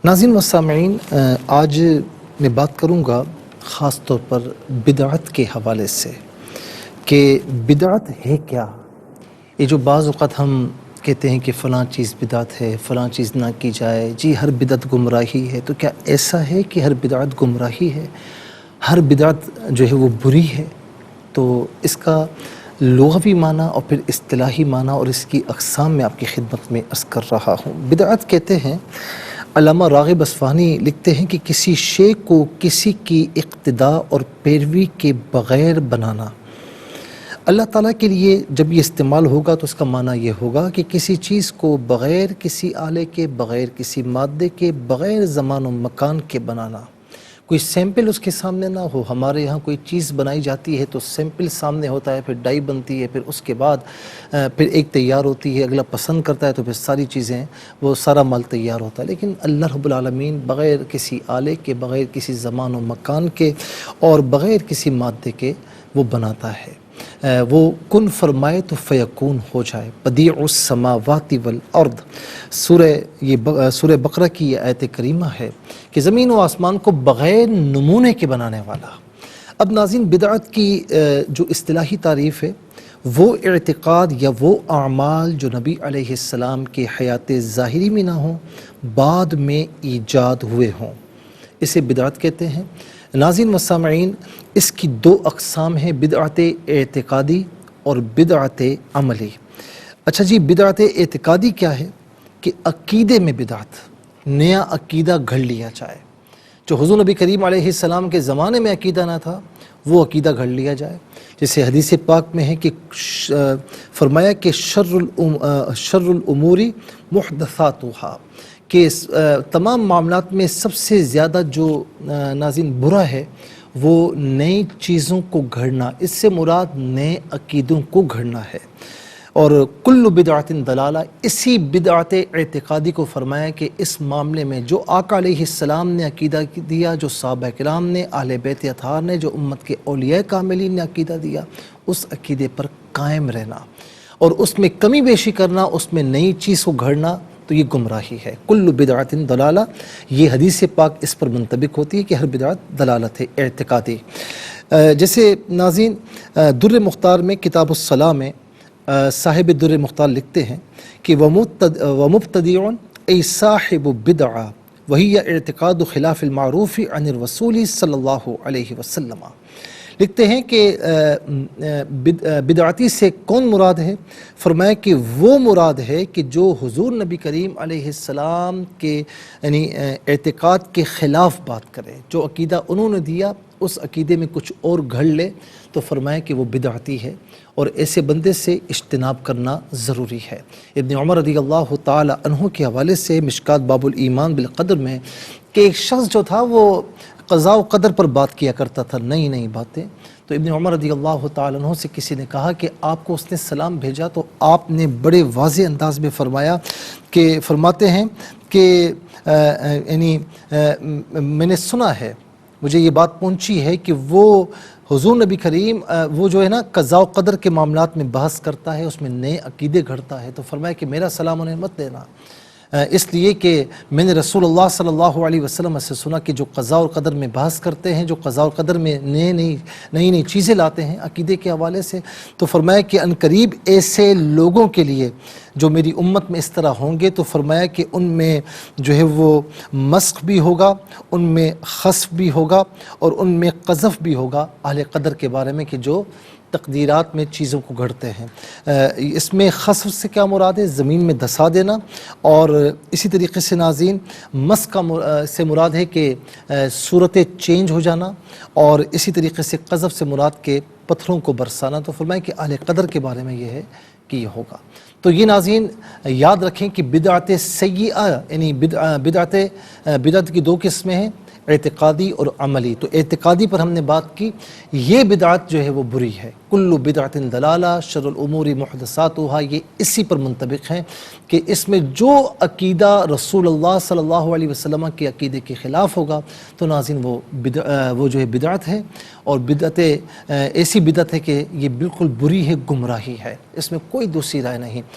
ناظرین و سامعین، آج میں بات کروں گا خاص طور پر بدعت کے حوالے سے کہ بدعت ہے کیا۔ یہ جو بعض اوقات ہم کہتے ہیں کہ فلاں چیز بدعت ہے، فلاں چیز نہ کی جائے، جی ہر بدعت گمراہی ہے، تو کیا ایسا ہے کہ ہر بدعت گمراہی ہے، ہر بدعت جو ہے وہ بری ہے؟ تو اس کا لغوی معنی اور پھر اصطلاحی معنی اور اس کی اقسام میں آپ کی خدمت میں عرض کر رہا ہوں۔ بدعت کہتے ہیں، علامہ راغب اصفہانی لکھتے ہیں کہ کسی شے کو کسی کی اقتداء اور پیروی کے بغیر بنانا۔ اللہ تعالیٰ کے لیے جب یہ استعمال ہوگا تو اس کا معنی یہ ہوگا کہ کسی چیز کو بغیر کسی آلے کے، بغیر کسی مادے کے، بغیر زمان و مکان کے بنانا۔ کوئی سیمپل اس کے سامنے نہ ہو۔ ہمارے یہاں کوئی چیز بنائی جاتی ہے تو سیمپل سامنے ہوتا ہے، پھر ڈائی بنتی ہے، پھر اس کے بعد پھر ایک تیار ہوتی ہے، اگلا پسند کرتا ہے تو پھر ساری چیزیں، وہ سارا مال تیار ہوتا ہے۔ لیکن اللہ رب العالمین بغیر کسی آلے کے، بغیر کسی زمان و مکان کے اور بغیر کسی مادے کے وہ بناتا ہے۔ وہ کن فرمائے تو فیکون ہو جائے۔ بدیع السماوات والارض، سورہ بقرہ کی یہ آیت کریمہ ہے کہ زمین و آسمان کو بغیر نمونے کے بنانے والا۔ اب ناظرین، بدعت کی جو اصطلاحی تعریف ہے وہ اعتقاد یا وہ اعمال جو نبی علیہ السلام کے حیات ظاہری میں نہ ہوں، بعد میں ایجاد ہوئے ہوں، اسے بدعت کہتے ہیں۔ ناظرین و سامعین، اس کی دو اقسام ہیں، بدعت اعتقادی اور بدعت عملی۔ اچھا جی، بدعت اعتقادی کیا ہے؟ کہ عقیدے میں بدعت، نیا عقیدہ گھڑ لیا جائے۔ جو حضور نبی کریم علیہ السلام کے زمانے میں عقیدہ نہ تھا وہ عقیدہ گھڑ لیا جائے۔ جیسے حدیث پاک میں ہے کہ فرمایا کہ شر الامور محدثاتها، کہ تمام معاملات میں سب سے زیادہ جو ناظرین برا ہے وہ نئی چیزوں کو گھڑنا، اس سے مراد نئے عقیدوں کو گھڑنا ہے۔ اور کل بدعت ضلالہ، اسی بدعت اعتقادی کو فرمایا کہ اس معاملے میں جو آقا علیہ السلام نے عقیدہ دیا، جو صحابہ کرام نے، اہل بیت اطہار نے، جو امت کے اولیاء کاملین نے عقیدہ دیا، اس عقیدے پر قائم رہنا اور اس میں کمی بیشی کرنا، اس میں نئی چیز کو گھڑنا، تو یہ گمراہی ہے۔ کل بدعت ضلالہ، یہ حدیث پاک اس پر منطبق ہوتی ہے کہ ہر بدعت ضلالت ہے اعتقادی۔ جیسے ناظرین، در مختار میں، کتاب الصلاح میں صاحب در مختار لکھتے ہیں کہ ومبتدع ای صاحب بدعہ وہی اعتقاد خلاف المعروف عن الرسول صلی اللہ علیہ وسلم۔ لکھتے ہیں کہ بدعتی سے کون مراد ہے؟ فرمایا کہ وہ مراد ہے کہ جو حضور نبی کریم علیہ السلام کے یعنی اعتقاد کے خلاف بات کرے، جو عقیدہ انہوں نے دیا اس عقیدے میں کچھ اور گھڑ لے، تو فرمایا کہ وہ بدعتی ہے اور ایسے بندے سے اجتناب کرنا ضروری ہے۔ ابن عمر رضی اللہ تعالی عنہ کے حوالے سے مشکات باب الایمان بالقدر میں کہ ایک شخص جو تھا وہ قضاء و قدر پر بات کیا کرتا تھا، نئی نئی باتیں، تو ابن عمر رضی اللہ تعالی عنہ سے کسی نے کہا کہ آپ کو اس نے سلام بھیجا، تو آپ نے بڑے واضح انداز میں فرمایا کہ فرماتے ہیں کہ یعنی میں نے سنا ہے، مجھے یہ بات پہنچی ہے کہ وہ حضور نبی کریم وہ جو ہے نا قضاء و قدر کے معاملات میں بحث کرتا ہے، اس میں نئے عقیدے گھڑتا ہے، تو فرمایا کہ میرا سلام انہیں مت دینا، اس لیے کہ میں نے رسول اللہ صلی اللہ علیہ وسلم سے سنا کہ جو قضاء و قدر میں بحث کرتے ہیں، جو قضاء و قدر میں نئی چیزیں لاتے ہیں عقیدے کے حوالے سے، تو فرمایا کہ عنقریب ایسے لوگوں کے لیے جو میری امت میں اس طرح ہوں گے، تو فرمایا کہ ان میں جو ہے وہ مسخ بھی ہوگا، ان میں خسف بھی ہوگا اور ان میں قذف بھی ہوگا اہل قدر کے بارے میں، کہ جو تقدیرات میں چیزوں کو گھڑتے ہیں۔ اس میں خسف سے کیا مراد ہے؟ زمین میں دھسا دینا، اور اسی طریقے سے ناظرین مسخ سے مراد ہے کہ صورتیں چینج ہو جانا، اور اسی طریقے سے قذف سے مراد کہ پتھروں کو برسانا۔ تو فرمائیں کہ اہل قدر کے بارے میں یہ ہے کہ یہ ہوگا۔ تو یہ ناظرین یاد رکھیں کہ بدعت سیئہ یعنی بدعت کی دو قسمیں ہیں، اعتقادی اور عملی۔ تو اعتقادی پر ہم نے بات کی، یہ بدعت جو ہے وہ بری ہے۔ کل بدعت ضلالہ شر الامور محدثاتها، یہ اسی پر منطبق ہیں کہ اس میں جو عقیدہ رسول اللہ صلی اللہ علیہ وسلم کے عقیدے کے خلاف ہوگا تو ناظرین وہ جو ہے بدعت ہے، اور بدعت ایسی بدعت ہے کہ یہ بالکل بری ہے، گمراہی ہے، اس میں کوئی دوسری رائے نہیں۔